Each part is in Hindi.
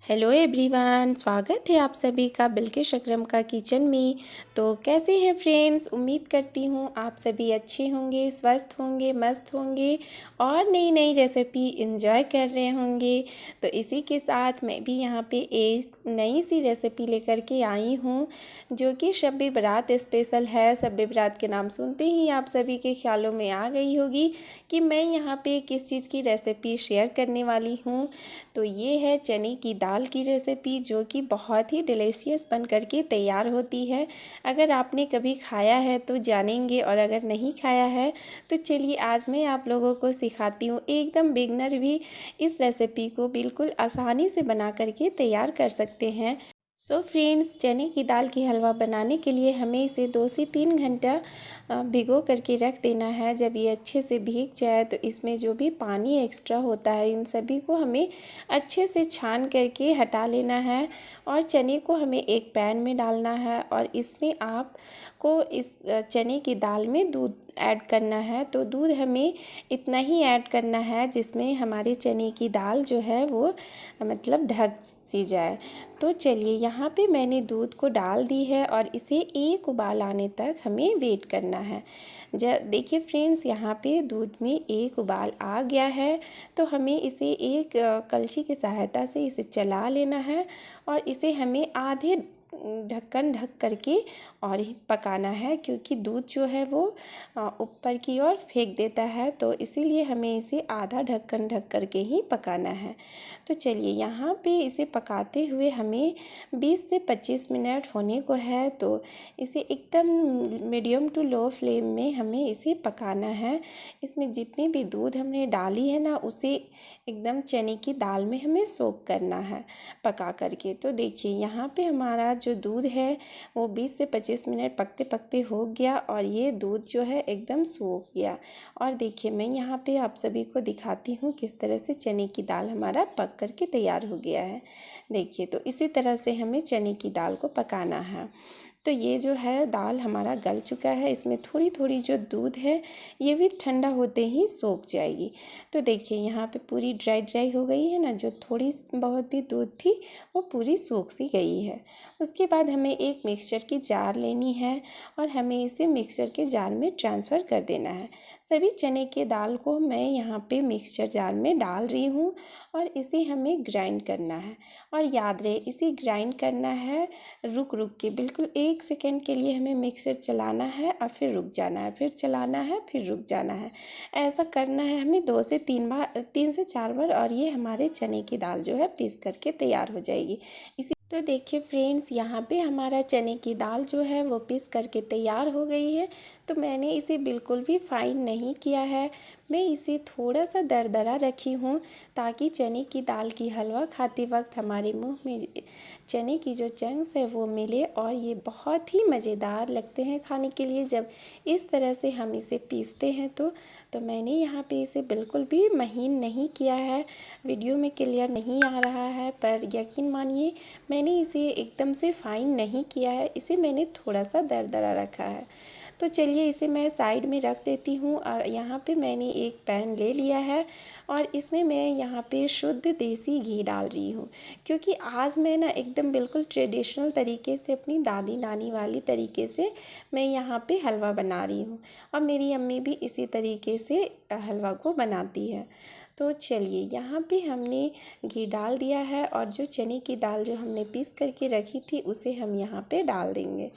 हेलो एवरीवन, स्वागत है आप सभी का बिल्किश अकरम का किचन में। तो कैसे हैं फ्रेंड्स? उम्मीद करती हूँ आप सभी अच्छे होंगे, स्वस्थ होंगे, मस्त होंगे और नई नई रेसिपी एंजॉय कर रहे होंगे। तो इसी के साथ मैं भी यहाँ पे एक नई सी रेसिपी लेकर के आई हूँ जो कि शब बारात स्पेशल है। शब बारात के नाम सुनते ही आप सभी के ख्यालों में आ गई होगी कि मैं यहाँ पे किस चीज़ की रेसिपी शेयर करने वाली हूँ। तो ये है चने की दाल की रेसिपी जो कि बहुत ही डिलीशियस बन करके तैयार होती है। अगर आपने कभी खाया है तो जानेंगे और अगर नहीं खाया है तो चलिए आज मैं आप लोगों को सिखाती हूँ। एकदम बिगनर भी इस रेसिपी को बिल्कुल आसानी से बना करके तैयार कर सकते हैं। सो फ्रेंड्स, चने की दाल की हलवा बनाने के लिए हमें इसे 2 से 3 घंटा भिगो करके रख देना है। जब ये अच्छे से भीग जाए तो इसमें जो भी पानी एक्स्ट्रा होता है इन सभी को हमें अच्छे से छान करके हटा लेना है और चने को हमें एक पैन में डालना है और इसमें आपको इस चने की दाल में दूध ऐड करना है। तो दूध हमें इतना ही ऐड करना है जिसमें हमारे चने की दाल जो है वो मतलब ढक सी जाए। तो चलिए यहाँ पे मैंने दूध को डाल दी है और इसे एक उबाल आने तक हमें वेट करना है। देखिए फ्रेंड्स, यहाँ पे दूध में एक उबाल आ गया है तो हमें इसे एक कलछी की सहायता से इसे चला लेना है और इसे हमें आधे ढक्कन ढक करके और ही पकाना है, क्योंकि दूध जो है वो ऊपर की ओर फेंक देता है। तो इसीलिए हमें इसे आधा ढक्कन ढक करके ही पकाना है। तो चलिए यहाँ पे इसे पकाते हुए हमें 20 से 25 मिनट होने को है। तो इसे एकदम मीडियम टू लो फ्लेम में हमें इसे पकाना है। इसमें जितनी भी दूध हमने डाली है ना उसे एकदम चने की दाल में हमें सोक करना है पका करके। तो देखिए यहाँ पे हमारा जो दूध है वो 20 से 25 मिनट पकते पकते हो गया और ये दूध जो है एकदम सूख गया। और देखिए मैं यहाँ पे आप सभी को दिखाती हूँ किस तरह से चने की दाल हमारा पक करके तैयार हो गया है। देखिए तो इसी तरह से हमें चने की दाल को पकाना है। तो ये जो है दाल हमारा गल चुका है। इसमें थोड़ी थोड़ी जो दूध है ये भी ठंडा होते ही सोख जाएगी। तो देखिए यहाँ पे पूरी ड्राई ड्राई हो गई है ना, जो थोड़ी बहुत भी दूध थी वो पूरी सूख सी गई है। उसके बाद हमें एक मिक्सचर की जार लेनी है और हमें इसे मिक्सचर के जार में ट्रांसफ़र कर देना है। सभी चने के दाल को मैं यहाँ पे मिक्सचर जार में डाल रही हूँ और इसे हमें ग्राइंड करना है। और याद रहे इसे ग्राइंड करना है रुक रुक के, बिल्कुल 1 सेकेंड के लिए हमें मिक्सर चलाना है और फिर रुक जाना है, फिर चलाना है, फिर रुक जाना है। ऐसा करना है हमें 2 से 3 बार, 3 से 4 बार और ये हमारे चने की दाल जो है पीस करके तैयार हो जाएगी। इसी तो देखिए फ्रेंड्स, यहाँ पे हमारा चने की दाल जो है वो पीस करके तैयार हो गई है। तो मैंने इसे बिल्कुल भी फाइन नहीं किया है, मैं इसे थोड़ा सा दरदरा रखी हूँ ताकि चने की दाल की हलवा खाते वक्त हमारे मुंह में चने की जो चंक्स है वो मिले और ये बहुत ही मज़ेदार लगते हैं खाने के लिए जब इस तरह से हम इसे पीसते हैं। तो मैंने यहाँ पे इसे बिल्कुल भी महीन नहीं किया है। वीडियो में क्लियर नहीं आ रहा है पर यकीन मानिए मैंने इसे एकदम से फाइन नहीं किया है, इसे मैंने थोड़ा सा दरदरा रखा है। तो चलिए इसे मैं साइड में रख देती हूँ और यहाँ पे मैंने एक पैन ले लिया है और इसमें मैं यहाँ पे शुद्ध देसी घी डाल रही हूँ, क्योंकि आज मैं ना एकदम बिल्कुल ट्रेडिशनल तरीके से अपनी दादी नानी वाली तरीके से मैं यहाँ पे हलवा बना रही हूँ और मेरी अम्मी भी इसी तरीके से हलवा को बनाती है। तो चलिए यहाँ पे हमने घी डाल दिया है और जो चने की दाल जो हमने पीस करके रखी थी उसे हम यहाँ पे डाल देंगे।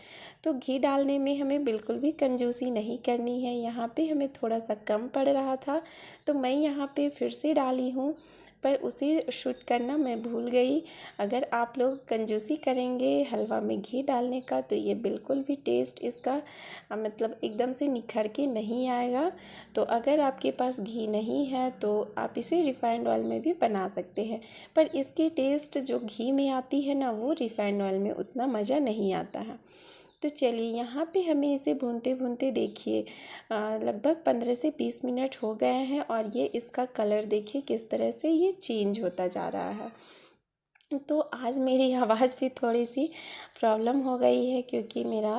तो घी डालने में हमें बिल्कुल भी कंजूसी नहीं करनी है। यहाँ पे हमें थोड़ा सा कम पड़ रहा था तो मैं यहाँ पे फिर से डाली हूँ, पर उसे शूट करना मैं भूल गई। अगर आप लोग कंजूसी करेंगे हलवा में घी डालने का तो ये बिल्कुल भी टेस्ट इसका मतलब एकदम से निखर के नहीं आएगा। तो अगर आपके पास घी नहीं है तो आप इसे रिफाइंड ऑयल में भी बना सकते हैं, पर इसकी टेस्ट जो घी में आती है ना वो रिफाइंड ऑयल में उतना मज़ा नहीं आता है। तो चलिए यहाँ पे हमें इसे भूनते भूनते देखिए लगभग 15 से 20 मिनट हो गए हैं और ये इसका कलर देखिए किस तरह से ये चेंज होता जा रहा है। तो आज मेरी आवाज़ भी थोड़ी सी प्रॉब्लम हो गई है क्योंकि मेरा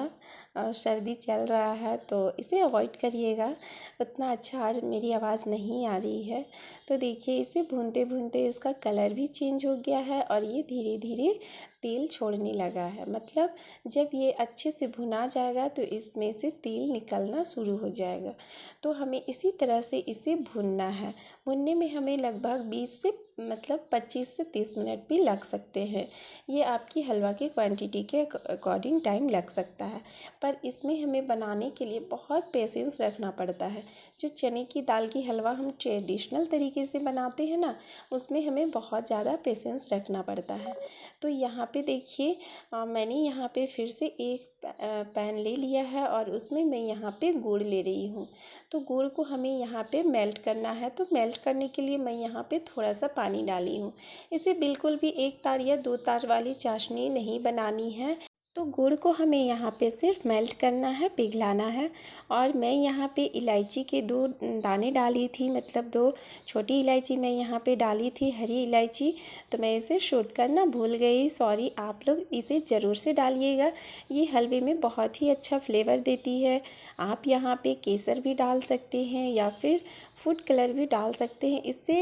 सर्दी चल रहा है तो इसे अवॉइड करिएगा। उतना अच्छा आज मेरी आवाज़ नहीं आ रही है। तो देखिए इसे भूनते भूनते इसका कलर भी चेंज हो गया है और ये धीरे धीरे तेल छोड़ने लगा है। मतलब जब ये अच्छे से भुना जाएगा तो इसमें से तेल निकलना शुरू हो जाएगा। तो हमें इसी तरह से इसे भुनना है। भुनने में हमें लगभग 20 से 25 से 30 मिनट भी लग सकते हैं। ये आपकी हलवा की क्वांटिटी के अकॉर्डिंग टाइम लग सकता है। पर इसमें हमें बनाने के लिए बहुत पेशेंस रखना पड़ता है। जो चने की दाल की हलवा हम ट्रेडिशनल तरीके से बनाते हैं ना, उसमें हमें बहुत ज़्यादा पेशेंस रखना पड़ता है। तो यहाँ पे देखिए मैंने यहाँ पे फिर से एक पैन ले लिया है और उसमें मैं यहाँ पे गुड़ ले रही हूँ। तो गुड़ को हमें यहाँ पे मेल्ट करना है। तो मेल्ट करने के लिए मैं यहाँ पे थोड़ा सा पानी डाली हूँ। इसे बिल्कुल भी एक तार या दो तार वाली चाशनी नहीं बनानी है। तो गुड़ को हमें यहाँ पे सिर्फ मेल्ट करना है, पिघलाना है। और मैं यहाँ पे इलायची के 2 दाने डाली थी, मतलब 2 छोटी इलायची मैं यहाँ पे डाली थी, हरी इलायची। तो मैं इसे शूट करना भूल गई, सॉरी। आप लोग इसे ज़रूर से डालिएगा, ये हलवे में बहुत ही अच्छा फ्लेवर देती है। आप यहाँ पे केसर भी डाल सकते हैं या फिर फूड कलर भी डाल सकते हैं। इससे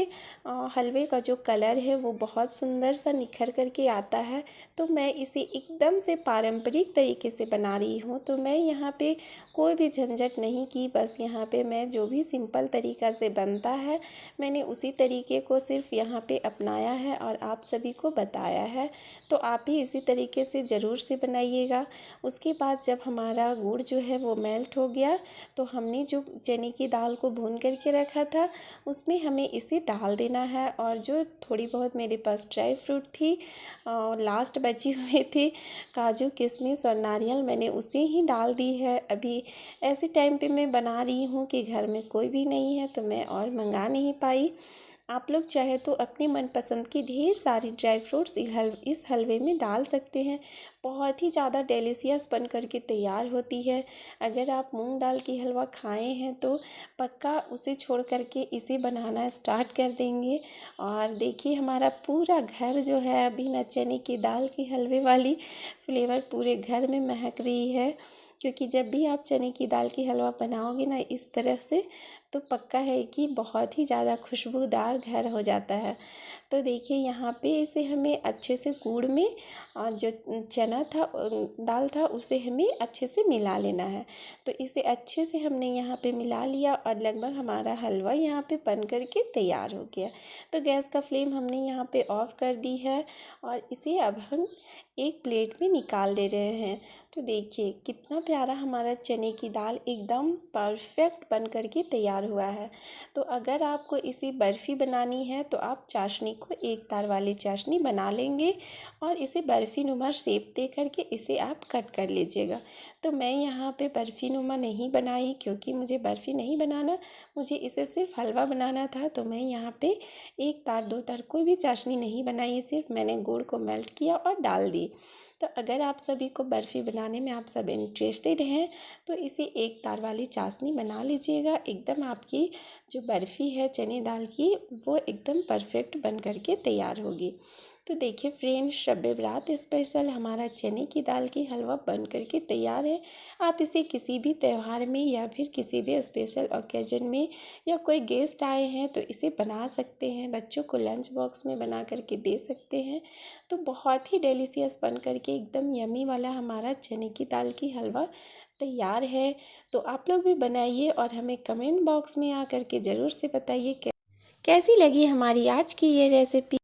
हलवे का जो कलर है वो बहुत सुंदर सा निखर कर के आता है। तो मैं इसे एकदम से पारंपरिक तरीके से बना रही हूँ। तो मैं यहाँ पे कोई भी झंझट नहीं की, बस यहाँ पे मैं जो भी सिंपल तरीक़ा से बनता है मैंने उसी तरीके को सिर्फ यहाँ पे अपनाया है और आप सभी को बताया है। तो आप भी इसी तरीके से ज़रूर से बनाइएगा। उसके बाद जब हमारा गुड़ जो है वो मेल्ट हो गया तो हमने जो चने की दाल को भून करके रखा था उसमें हमें इसे डाल देना है। और जो थोड़ी बहुत मेरे पास ड्राई फ्रूट थी लास्ट बची हुए थे, काजू किशमिश और नारियल, मैंने उसे ही डाल दी है। अभी ऐसे टाइम पे मैं बना रही हूँ कि घर में कोई भी नहीं है तो मैं और मंगा नहीं पाई। आप लोग चाहे तो अपनी मनपसंद की ढेर सारी ड्राई फ्रूट्स इस हलवे में डाल सकते हैं। बहुत ही ज़्यादा डिलीशियस बन कर के तैयार होती है। अगर आप मूंग दाल की हलवा खाए हैं तो पक्का उसे छोड़ कर के इसे बनाना स्टार्ट कर देंगे। और देखिए हमारा पूरा घर जो है अभी न चने की दाल की हलवे वाली फ्लेवर पूरे घर में महक रही है। क्योंकि जब भी आप चने की दाल की हलवा बनाओगे ना इस तरह से, तो पक्का है कि बहुत ही ज़्यादा खुशबूदार घर हो जाता है। तो देखिए यहाँ पे इसे हमें अच्छे से गुड़ में जो चना था दाल था उसे हमें अच्छे से मिला लेना है। तो इसे अच्छे से हमने यहाँ पे मिला लिया और लगभग हमारा हलवा यहाँ पे बन कर के तैयार हो गया। तो गैस का फ्लेम हमने यहाँ पे ऑफ़ कर दी है और इसे अब हम एक प्लेट में निकाल ले रहे हैं। तो देखिए कितना प्यारा हमारा चने की दाल एकदम परफेक्ट बन कर के तैयार हुआ है। तो अगर आपको इसे बर्फ़ी बनानी है तो आप चाशनी को एक तार वाली चाशनी बना लेंगे और इसे बर्फ़ी नुमा शेप दे करके इसे आप कट कर लीजिएगा। तो मैं यहाँ पे बर्फ़ी नुमा नहीं बनाई क्योंकि मुझे बर्फ़ी नहीं बनाना, मुझे इसे सिर्फ हलवा बनाना था। तो मैं यहाँ पे एक तार दो तार कोई भी चाशनी नहीं बनाई, सिर्फ मैंने गुड़ को मेल्ट किया और डाल दी। तो अगर आप सभी को बर्फ़ी बनाने में आप सब इंटरेस्टेड हैं तो इसे एक तार वाली चाशनी बना लीजिएगा। एकदम आपकी जो बर्फ़ी है चने दाल की वो एकदम परफेक्ट बन कर के तैयार होगी। तो देखिए फ्रेंड्स, शब-ए बारात स्पेशल हमारा चने की दाल की हलवा बन कर के तैयार है। आप इसे किसी भी त्यौहार में या फिर किसी भी स्पेशल ओकेजन में या कोई गेस्ट आए हैं तो इसे बना सकते हैं, बच्चों को लंच बॉक्स में बना कर के दे सकते हैं। तो बहुत ही डिलीशियस बन कर के एकदम यम्मी वाला हमारा चने की दाल की हलवा तैयार है। तो आप लोग भी बनाइए और हमें कमेंट बॉक्स में आकर के ज़रूर से बताइए कैसी लगी हमारी आज की ये रेसिपी।